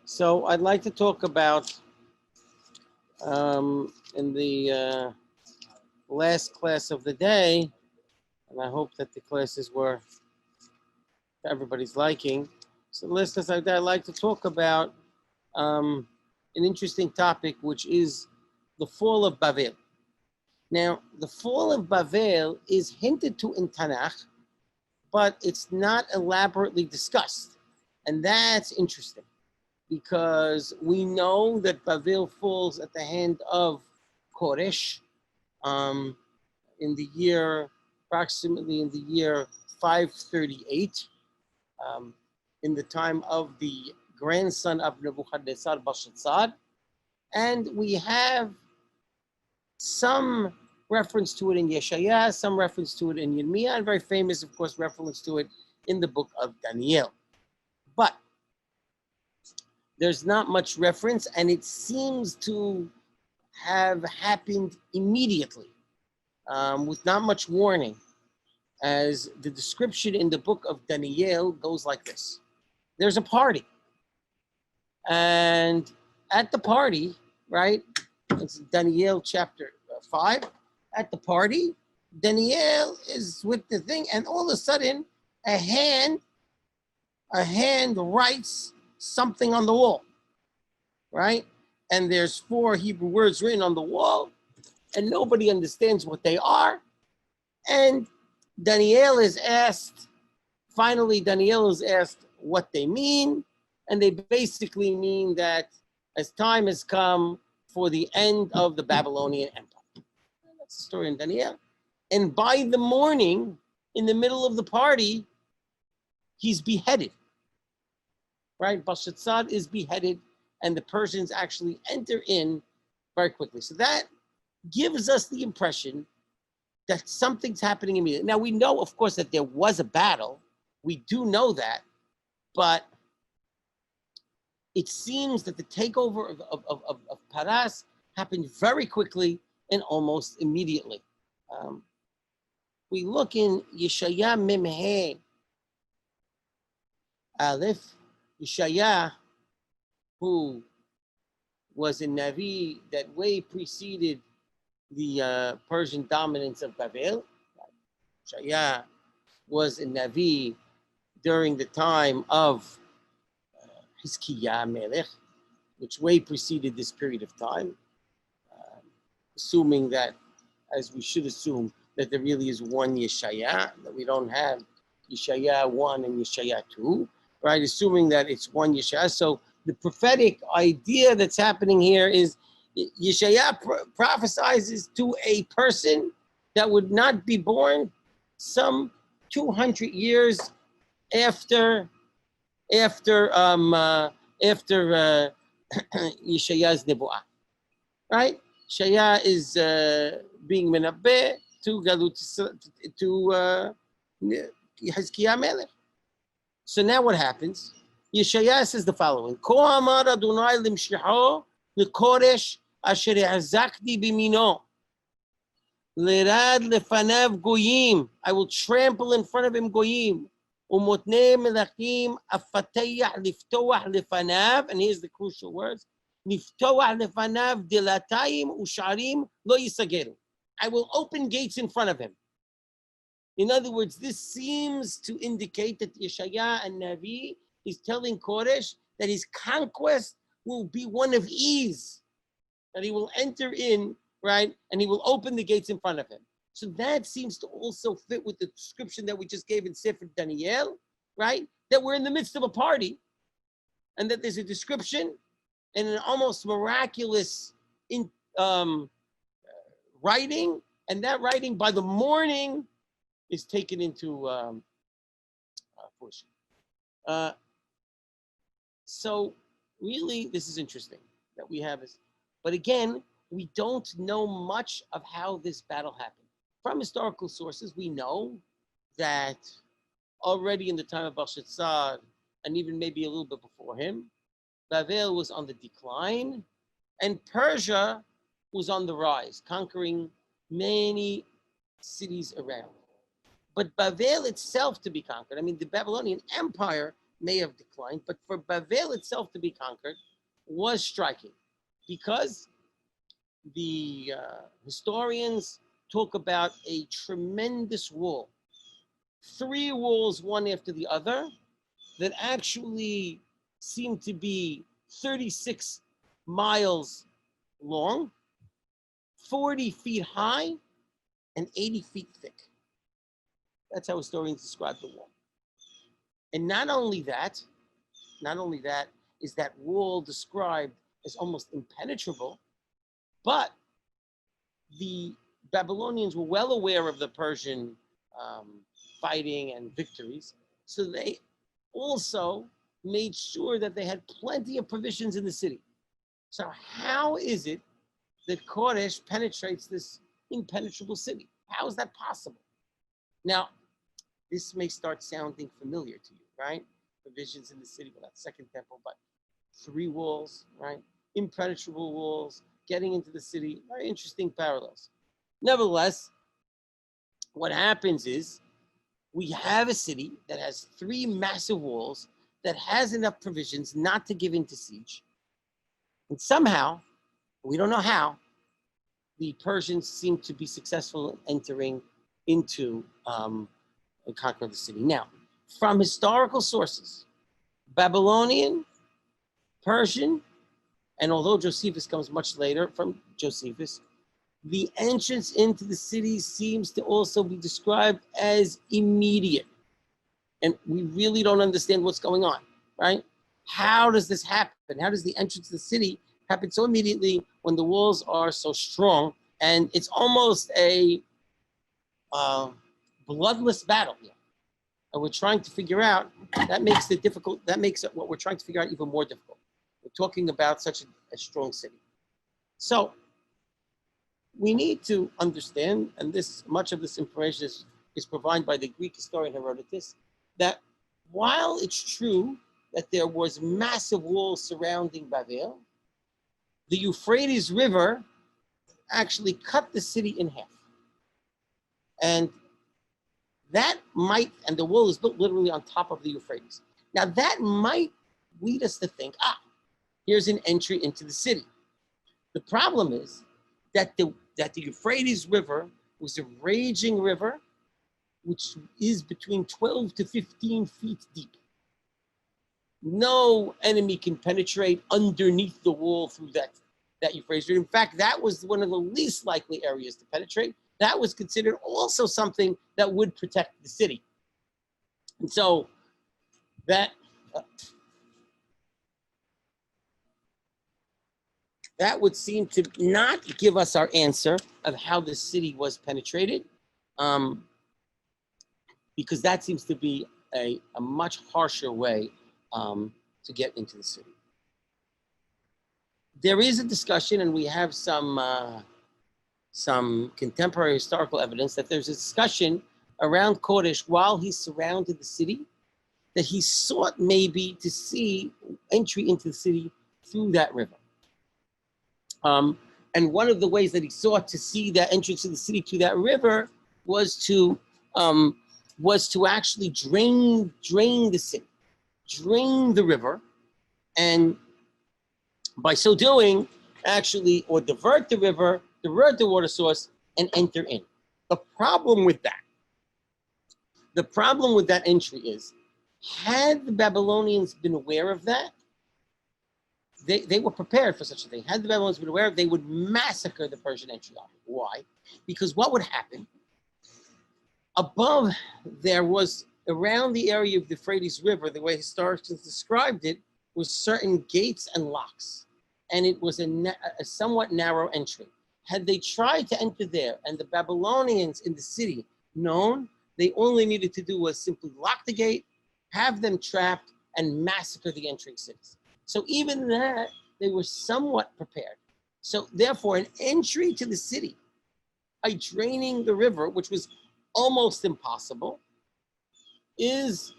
So I'd like to talk about in the last class of the day, and I hope that the classes were to everybody's liking. So listeners, I'd like to talk about an interesting topic, which is the fall of Babel. Now, the fall of Babel is hinted to in Tanakh, but it's not elaborately discussed. And that's interesting because we know that Babel falls at the hand of Koresh in the year, approximately in the year 538, in the time of the grandson of Nebuchadnezzar, Belshazzar. And we have some reference to it in Yeshaya, some reference to it in Yirmiyah, and very famous, of course, reference to it in the book of Daniel. But there's not much reference, and it seems to have happened immediately, with not much warning, as the description in the book of Daniel goes like this. There's a party, and at the party, right, it's Daniel chapter 5, at the party, Daniel is with the thing, and all of a sudden, a hand writes something on the wall, right? And there's 4 Hebrew words written on the wall, and nobody understands what they are. And Daniel is asked what they mean, and they basically mean that as time has come for the end of the Babylonian Empire. That's the story in Daniel. And by the morning, in the middle of the party, he's beheaded, right? Belshazzar is beheaded, and the Persians actually enter in very quickly. So that gives us the impression that something's happening immediately. Now, we know, of course, that there was a battle. We do know that, but it seems that the takeover of Paras happened very quickly and almost immediately. We look in Yeshaya Memhe Aleph, Yeshaya, who was a Navi that way preceded the Persian dominance of Babel. Yeshaya was a Navi during the time of Hizkiah Melech, which way preceded this period of time, assuming that, as we should assume, that there really is one Yeshaya, that we don't have Yeshaya 1 and Yeshaya 2, right? Assuming that it's one Yeshaya. So the prophetic idea that's happening here is Yeshaya prophesizes to a person that would not be born some 200 years after Yeshaya's Nebu'ah, right? Yeshaya is being menabeh to Hizkiah Melech. So now what happens? Yeshaya says the following: Ko amar Adonai limshicho lekoresh asher hazakti bimino lerad lefanav goyim. I will trample in front of him goyim. Umotnei melachim afatayah liftoach lefanav. And here's the crucial words: Liftoach lefanav dilatayim usharim lo yisageru. I will open gates in front of him. In other words, this seems to indicate that Yeshaya and Navi is telling Koresh that his conquest will be one of ease, that he will enter in, right, and he will open the gates in front of him. So that seems to also fit with the description that we just gave in Sefer Daniel, right, that we're in the midst of a party, and that there's a description and an almost miraculous writing, and that writing by the morning is taken into fruition. So really, this is interesting that we have this. But again, we don't know much of how this battle happened. From historical sources, we know that already in the time of Belshazzar, and even maybe a little bit before him, Babel was on the decline, and Persia was on the rise, conquering many cities around. But Babel itself to be conquered, I mean, the Babylonian Empire may have declined, but for Babel itself to be conquered was striking, because the historians talk about a tremendous wall, 3 walls, one after the other, that actually seem to be 36 miles long, 40 feet high, and 80 feet thick. That's how historians describe the wall. And not only that is that wall described as almost impenetrable, but the Babylonians were well aware of the Persian fighting and victories, so they also made sure that they had plenty of provisions in the city. So how is it that Koresh penetrates this impenetrable city? How is that possible? Now, this may start sounding familiar to you, right? Provisions in the city, well, that second temple, but 3 walls, right? Impenetrable walls, getting into the city, very interesting parallels. Nevertheless, what happens is we have a city that has 3 massive walls, that has enough provisions not to give in to siege. And somehow, we don't know how, the Persians seem to be successful in entering into and conquer the city. Now, from historical sources, Babylonian, Persian, and although Josephus comes much later from Josephus, the entrance into the city seems to also be described as immediate. And we really don't understand what's going on, right? How does this happen? How does the entrance to the city happen so immediately when the walls are so strong? And it's almost a bloodless battle here. And we're trying to figure out, that makes it what we're trying to figure out even more difficult. We're talking about such a strong city. So we need to understand, and much of this information is provided by the Greek historian Herodotus, that while it's true that there was massive walls surrounding Babel, the Euphrates River actually cut the city in half. And the wall is built literally on top of the Euphrates. Now that might lead us to think, here's an entry into the city. The problem is that the Euphrates River was a raging river, which is between 12 to 15 feet deep. No enemy can penetrate underneath the wall through that Euphrates River. In fact, that was one of the least likely areas to penetrate. That was considered also something that would protect the city. And so that would seem to not give us our answer of how the city was penetrated, because that seems to be a much harsher way to get into the city. There is a discussion, and we have some contemporary historical evidence that there's a discussion around Kodesh while he surrounded the city, that he sought maybe to see entry into the city through that river. And one of the ways that he sought to see that entrance to the city to that river was to actually drain the city, drain the river, and by so doing, actually, or divert the river, divert the water source, and enter in. The problem with that entry is, had the Babylonians been aware of that, they were prepared for such a thing. Had the Babylonians been aware, they would massacre the Persian entry army. Why? Because what would happen? Above, there was, around the area of the Euphrates River, the way historians described it, was certain gates and locks. And it was a somewhat narrow entry. Had they tried to enter there, and the Babylonians in the city known, they only needed to do was simply lock the gate, have them trapped, and massacre the entering cities. So even that, they were somewhat prepared. So therefore, an entry to the city by draining the river, which was almost impossible, is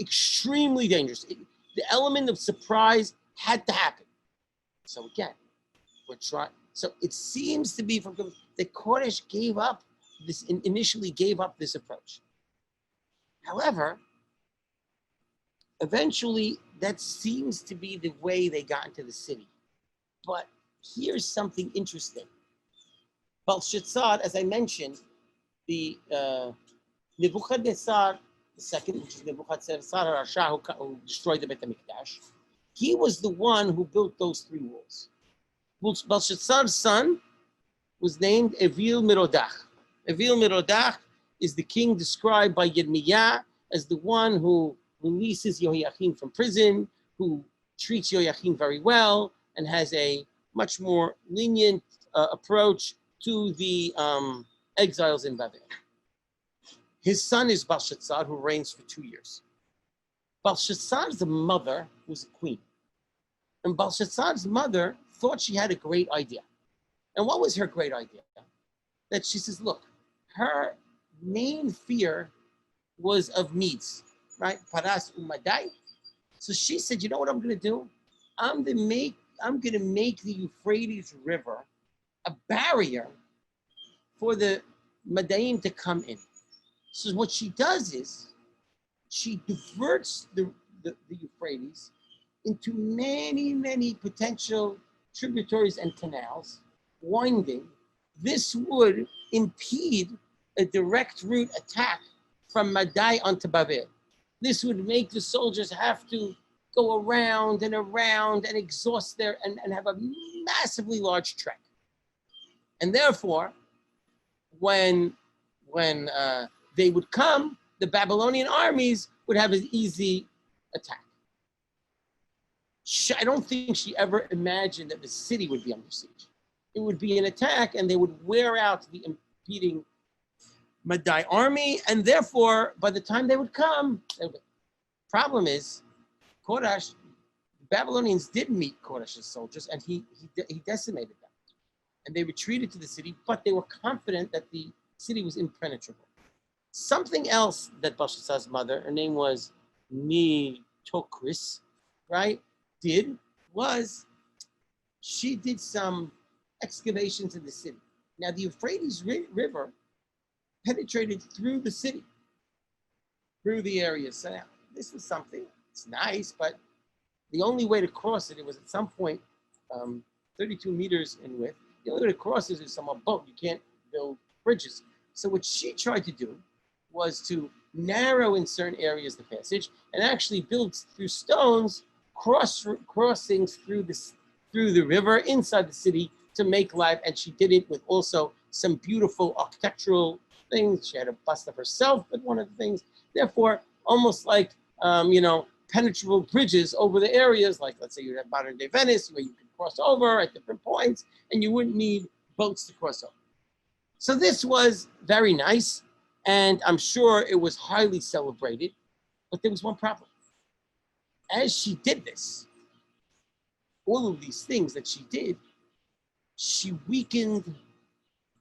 extremely dangerous. The element of surprise had to happen. So again, we're trying. So it seems to be that Kodesh initially gave up this approach. However, Eventually, that seems to be the way they got into the city. But here's something interesting. Belshazzar, as I mentioned, the Nebuchadnezzar the second, which is Nebuchadnezzar Rasha, who destroyed the Beit HaMikdash, he was the one who built those three walls. Belshazzar's son was named Evil Merodach. Evil Merodach is the king described by Yirmiyah as the one who releases Yehoiachin from prison, who treats Yehoiachin very well, and has a much more lenient approach to the exiles in Babel. His son is Belshazzar, who reigns for 2 years. Belshazzar's mother was a queen. And Belshazzar's mother thought she had a great idea. And what was her great idea? That she says, look, her main fear was of Medes, right? Paras umadai. So she said, you know what I'm going to do? I'm going to make the Euphrates River a barrier for the Madaim to come in. So what she does is she diverts the Euphrates into many, many potential tributaries and canals, winding. This would impede a direct route attack from Madai onto Babel. This would make the soldiers have to go around and exhaust their and have a massively large trek. And therefore, when they would come, the Babylonian armies would have an easy attack. I don't think she ever imagined that the city would be under siege. It would be an attack, and they would wear out the impeding Madai army, and therefore, by the time they would come, problem is, Koresh, the Babylonians did meet Koresh's soldiers, and he decimated them. And they retreated to the city, but they were confident that the city was impenetrable. Something else that Belshazzar's mother, her name was Nitocris, right, was she did some excavations in the city. Now, the Euphrates River penetrated through the city, through the area. So now, this was something, it's nice, but the only way to cross it was at some point 32 meters in width. The only way to cross it is from a boat. You can't build bridges. So what she tried to do was to narrow in certain areas the passage and actually build through stones crossings through the river inside the city to make life. And she did it with also some beautiful architectural things. She had a bust of herself at one of the things. Therefore, almost like penetrable bridges over the areas, like let's say you have modern day Venice, where you can cross over at different points, and you wouldn't need boats to cross over. So this was very nice, and I'm sure it was highly celebrated, but there was one problem. As she did this, all of these things that she did, she weakened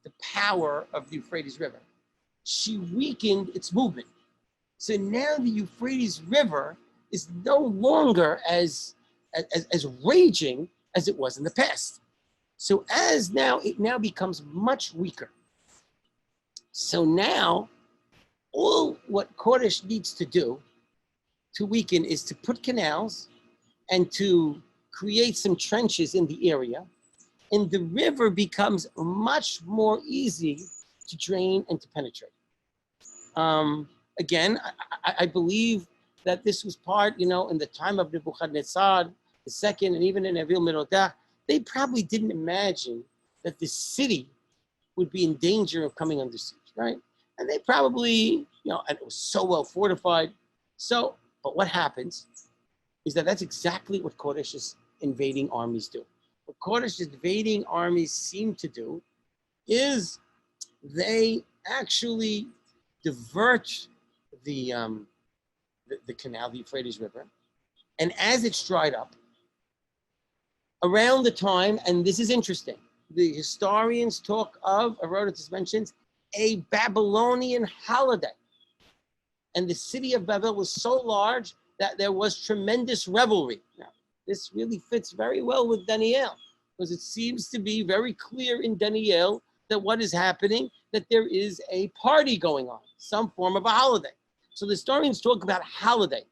the power of the Euphrates River. She weakened its movement. So now the Euphrates River is no longer as raging as it was in the past. So it now becomes much weaker. So now, all what Koresh needs to do to weaken is to put canals and to create some trenches in the area, and the river becomes much more easy to drain and to penetrate. Again, I believe that this was part, in the time of Nebuchadnezzar II, and even in Evil Merodach, they probably didn't imagine that the city would be in danger of coming under siege, right? And they probably, and it was so well fortified. So, but what happens is that's exactly what Koresh's invading armies do. What Koresh's invading armies seem to do is they actually divert the canal, the Euphrates River, and as it's dried up, around the time, and this is interesting, the historians talk of, Herodotus mentions, a Babylonian holiday. And the city of Babel was so large that there was tremendous revelry. Now, this really fits very well with Daniel, because it seems to be very clear in Daniel that what is happening, that there is a party going on, some form of a holiday. So the historians talk about holiday.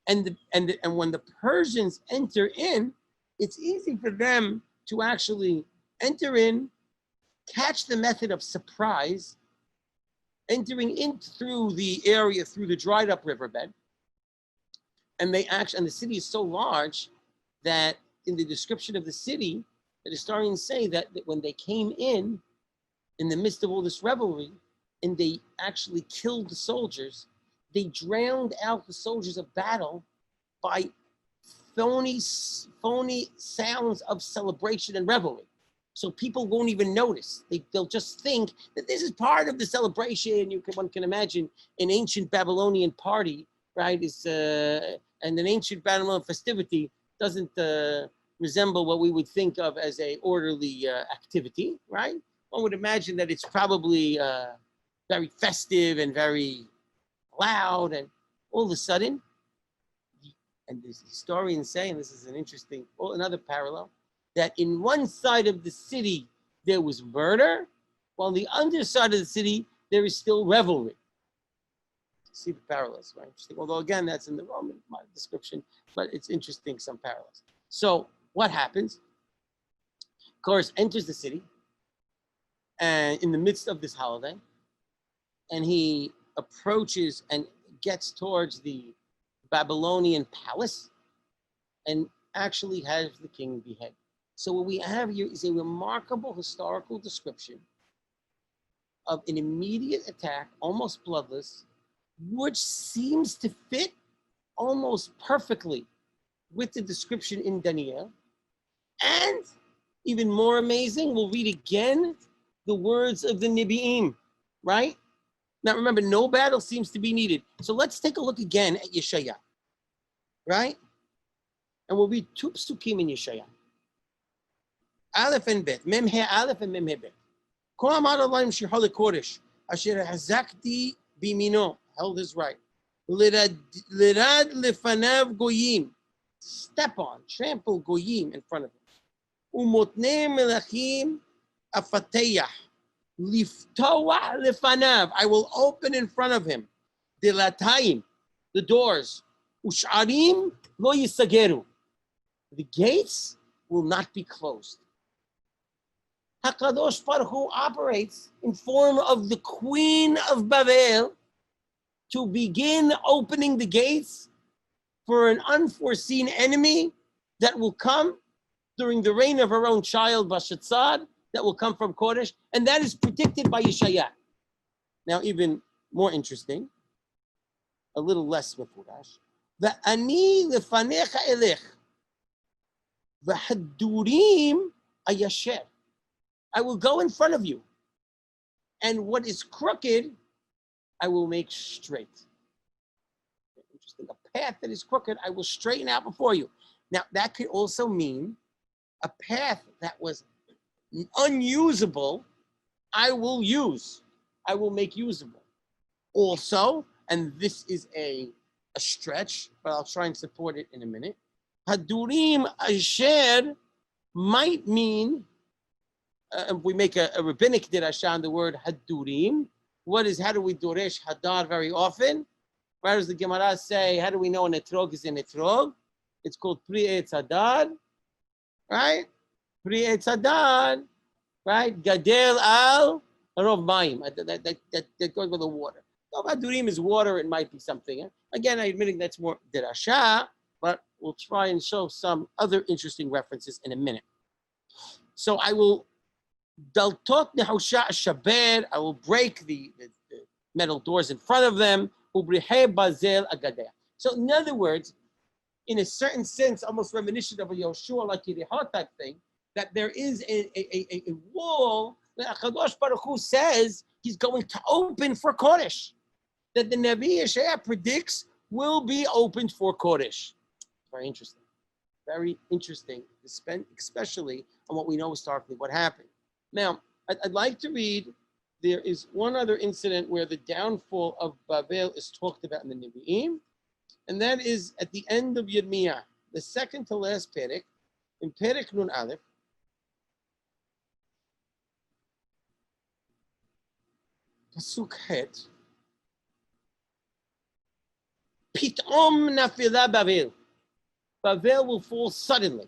And when the Persians enter in, it's easy for them to actually enter in, catch the method of surprise, entering in through the area, through the dried up riverbed. And the city is so large that in the description of the city, the historians say that when they came in the midst of all this revelry, and they actually killed the soldiers, they drowned out the soldiers of battle by phony sounds of celebration and revelry. So people won't even notice. They'll just think that this is part of the celebration. One can imagine an ancient Babylonian party, right? And an ancient Babylonian festivity doesn't resemble what we would think of as a orderly activity, right? One would imagine that it's probably very festive and very loud, and all of a sudden, and the historians say, and this is another parallel, that in one side of the city there was murder, while on the other side of the city there is still revelry. See the parallels, right? Interesting. Although again, that's in the Roman description, but it's interesting, some parallels. So what happens? Of course, enters the city, and in the midst of this holiday, and he approaches and gets towards the Babylonian palace and actually has the king beheaded. So what we have here is a remarkable historical description of an immediate attack, almost bloodless, which seems to fit almost perfectly with the description in Daniel. And even more amazing, we'll read again the words of the Nebiim, right? Now remember, no battle seems to be needed. So let's take a look again at Yeshaya, right? And we'll read two psukim in Yeshaya. Aleph and Bet, Mem He Aleph and Mem He Bet. Ko amar Allah Shirha lekodesh, asher hazakti bimino, held his right. Lirad lefanav goyim, step on, trample goyim in front of him. Umotne melachim afateyah, liftoah lefanav, I will open in front of him. Delatayim, the doors. Usharim lo yisageru, the gates will not be closed. HaKadosh Baruch Hu operates in form of the queen of Babel to begin opening the gates for an unforeseen enemy that will come during the reign of her own child, Bashatzad, that will come from Kodesh, and that is predicted by Yeshaya. Now, even more interesting, a little less mefurash. V'ani lefanecha elech, v'hadurim ayasher. I will go in front of you, and what is crooked, I will make straight. Interesting. A path that is crooked, I will straighten out before you. Now, that could also mean a path that was unusable, I will use. I will make usable. Also, and this is a stretch, but I'll try and support it in a minute. Hadurim asher might mean, we make a rabbinic dirasha on the word hadurim. How do we doresh hadar very often? Why does the Gemara say, how do we know an etrog is an etrog? It's called pri etz hadar, right? Pri etz hadar, right? Gadel al rov mayim. That goes with the water. So hadurim is water, it might be something. Again, I'm admitting that's more dirasha, but we'll try and show some other interesting references in a minute. So I will daltot nehusha shaber, I will break the metal doors in front of them. Ubrihe bazel agadeh. So in other words, in a certain sense, almost reminiscent of a Yoshua like Yericho type thing, that there is a wall that HaKadosh Baruch Hu says he's going to open for Kodesh, that the Nebi Yeshaya predicts will be opened for Kodesh. Very interesting. Very interesting, especially on what we know historically what happened. Now, I'd like to read, there is one other incident where the downfall of Babel is talked about in the Nebiim, and that is at the end of Yirmiyah, the second to last Perek, in Perek Nun Aleph. Pasuk Het. Pitom nafila Babel. Babel will fall suddenly.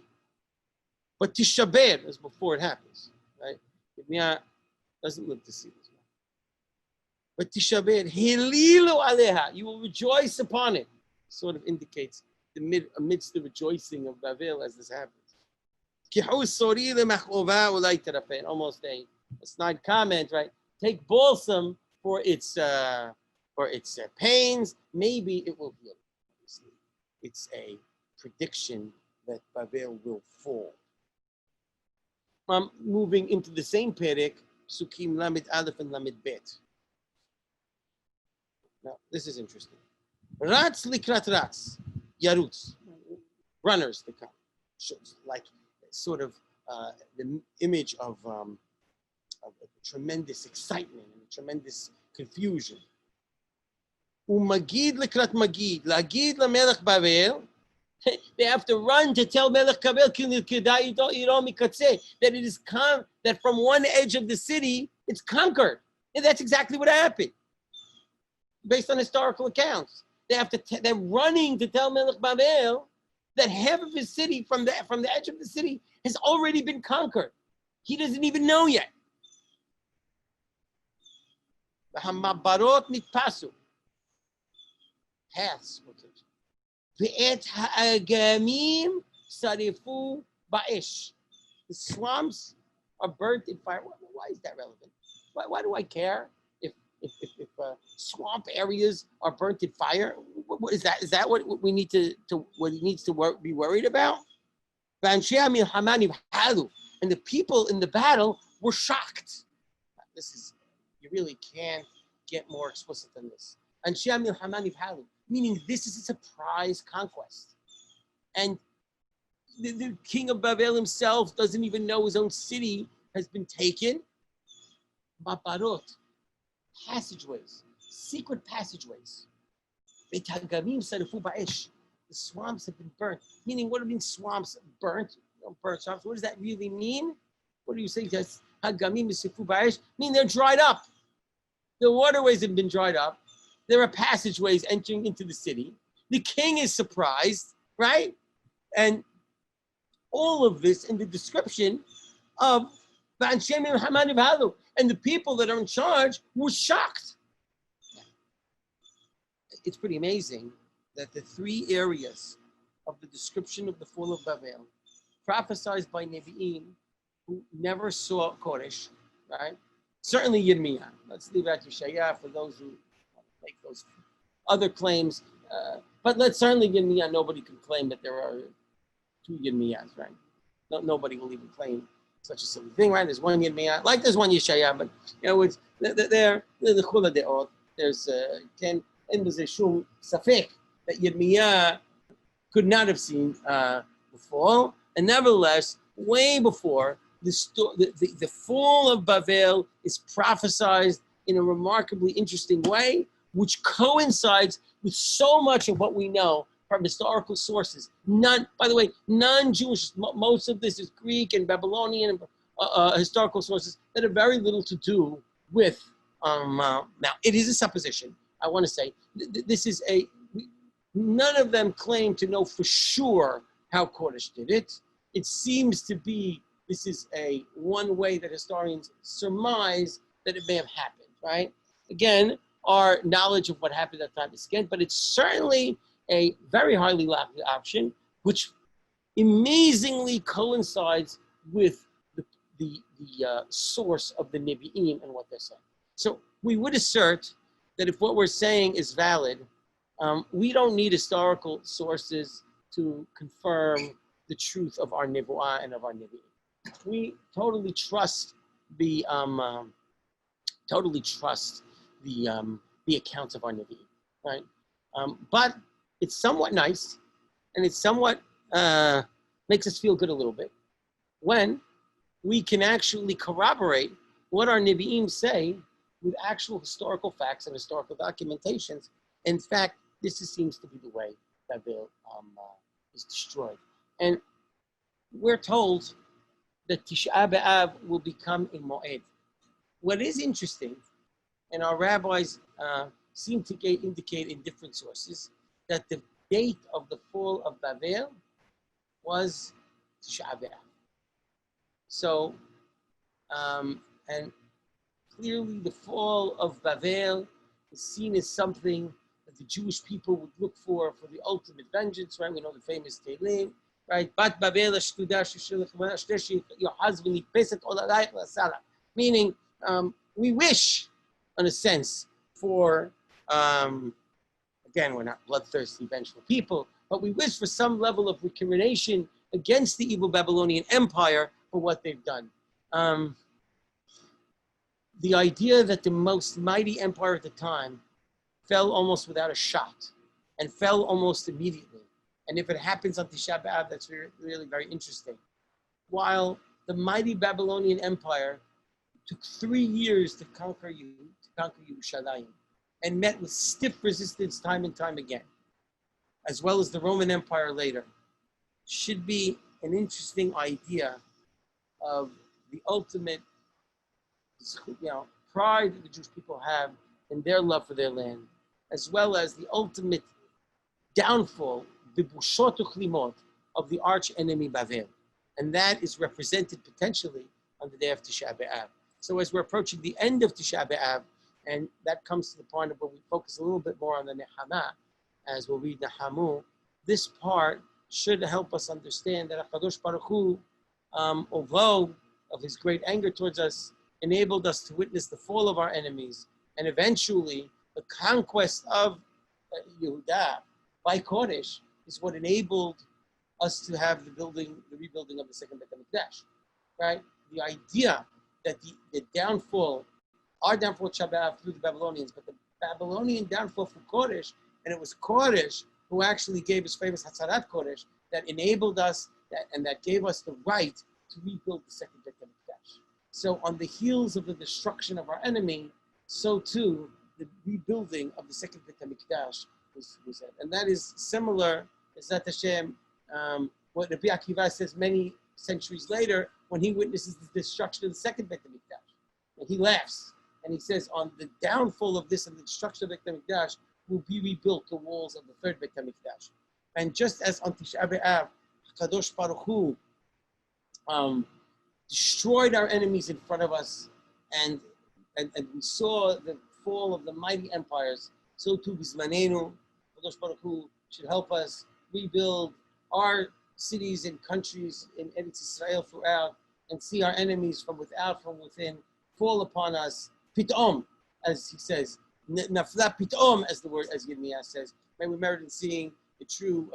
But Tish'a is before it happens, right? Yirmiyah doesn't live to see this. But Tish'a Hililu aleha, you will rejoice upon it. Sort of indicates amidst the rejoicing of Babel as this happens. Almost a snide comment, right? Take balsam for its pains. Maybe it will heal. It's a prediction that Babel will fall. Moving into the same perek, Sukim Lamed Aleph and Lamed Bet. Now, this is interesting. Ratz likrat ratz, yarutz, runners to come. Shows like sort of the image of a tremendous excitement and a tremendous confusion. Umagid likrat magid, lagid lamelech Babel. They have to run to tell Melech Babel that it is that from one edge of the city it's conquered, and that's exactly what happened, based on historical accounts. They have to. They're running to tell Melech Babel that half of his city, from the edge of the city, has already been conquered. He doesn't even know yet. Paths were taken. The swamps are burnt in fire. Why is that relevant? Why do I care if swamp areas are burnt in fire? What is that? Is that what we need to what he needs to be worried about? And the people in the battle were shocked. This is, you really can't get more explicit than this. Meaning this is a surprise conquest. And the king of Babel himself doesn't even know his own city has been taken. Maparot, passageways, secret passageways. The swamps have been burnt. Meaning, what do you mean swamps burnt? Burnt swamps. What does that really mean? What do you say? Just hagamim sifu ba'esh? Mean they're dried up. The waterways have been dried up. There are passageways entering into the city. The king is surprised, right? And all of this in the description of and the people that are in charge were shocked. It's pretty amazing that the three areas of the description of the fall of Babel, prophesied by Nebiim, who never saw Kodesh, right? Certainly Yirmiyah. Let's leave out Tish'a for those who make those other claims. But let's certainly Yirmiyah. Nobody can claim that there are two Yirmiyahs, right? Nobody will even claim such a silly thing, right? There's one Yirmiyah, like there's one Yeshaya, but it's the Chula De'ot. There's and there's a shum safek that Yirmiyah could not have seen before, and nevertheless, way before the fall of Babel is prophesied in a remarkably interesting way, which coincides with so much of what we know from historical sources. By the way, non-Jewish. Most of this is Greek and Babylonian historical sources that have very little to do with. Now, it is a supposition. I want to say this is none of them claim to know for sure how Kodesh did it. It seems to be this is one way that historians surmise that it may have happened, right? Again, our knowledge of what happened at that time is scant, but it's certainly a very highly likely option, which amazingly coincides with the source of the Nebiim and what they're saying. So we would assert that if what we're saying is valid, we don't need historical sources to confirm the truth of our Nebuah and of our Nebiim. We totally trust the accounts of our Nebiim, right? But it's somewhat nice, and it's somewhat makes us feel good a little bit when we can actually corroborate what our Nebiim say with actual historical facts and historical documentations. In fact, this seems to be the way that Babel is destroyed. And we're told that Tish'a BeAb will become a Moed. What is interesting, and our rabbis seem to indicate in different sources, that the date of the fall of Babel was Tish'a BeAb. So, and clearly the fall of Babel is seen as something that the Jewish people would look for the ultimate vengeance, right? We know the famous Tehillim, right? Bat Babel your husband, meaning we wish, in a sense, for, again, we're not bloodthirsty, vengeful people, but we wish for some level of recrimination against the evil Babylonian Empire for what they've done. The idea that the most mighty empire at the time fell almost without a shot and fell almost immediately. And if it happens on Tish'a BeAb, that's really very interesting. While the mighty Babylonian Empire took 3 years to conquer Yerushalayim, and met with stiff resistance time and time again, as well as the Roman Empire later, should be an interesting idea of the ultimate, pride that the Jewish people have in their love for their land, as well as the ultimate downfall, the bushot uchlimot, of the arch enemy Babel. And that is represented potentially on the day of Tish'a BeAb. So as we're approaching the end of Tish'a BeAb, and that comes to the point of where we focus a little bit more on the Nehama, as we'll read Nahamu, this part should help us understand that HaKadosh Baruch Hu, although of his great anger towards us, enabled us to witness the fall of our enemies, and eventually the conquest of Yehudah by Kodesh is what enabled us to have the rebuilding of the second Beit HaMikdash, right? The idea that the downfall, our downfall Tish'a BeAb through the Babylonians, but the Babylonian downfall for Kodesh, and it was Kodesh who actually gave his famous Hatzarat Kodesh that enabled us, that gave us the right to rebuild the second Beit HaMikdash. So on the heels of the destruction of our enemy, so too the rebuilding of the second Beit HaMikdash was it. And that is similar, Ezrat Hashem, what Rabbi Akiva says many centuries later when he witnesses the destruction of the second Beit HaMikdash. And he laughs and he says, on the downfall of this and the destruction of Beit HaMikdash will be rebuilt the walls of the third Beit HaMikdash. And just as on Tish'a BeAb, HaKadosh Baruch Hu destroyed our enemies in front of us, and we saw the fall of the mighty empires, so too Bizmanenu, HaKadosh Baruch Hu should help us rebuild our cities and countries in Eretz Israel throughout, and see our enemies from without, from within, fall upon us, pitom, as he says, nafla pitom, as Yirmiyah says. May we merit in seeing the true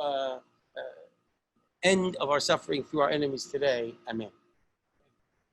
end of our suffering through our enemies today. Amen.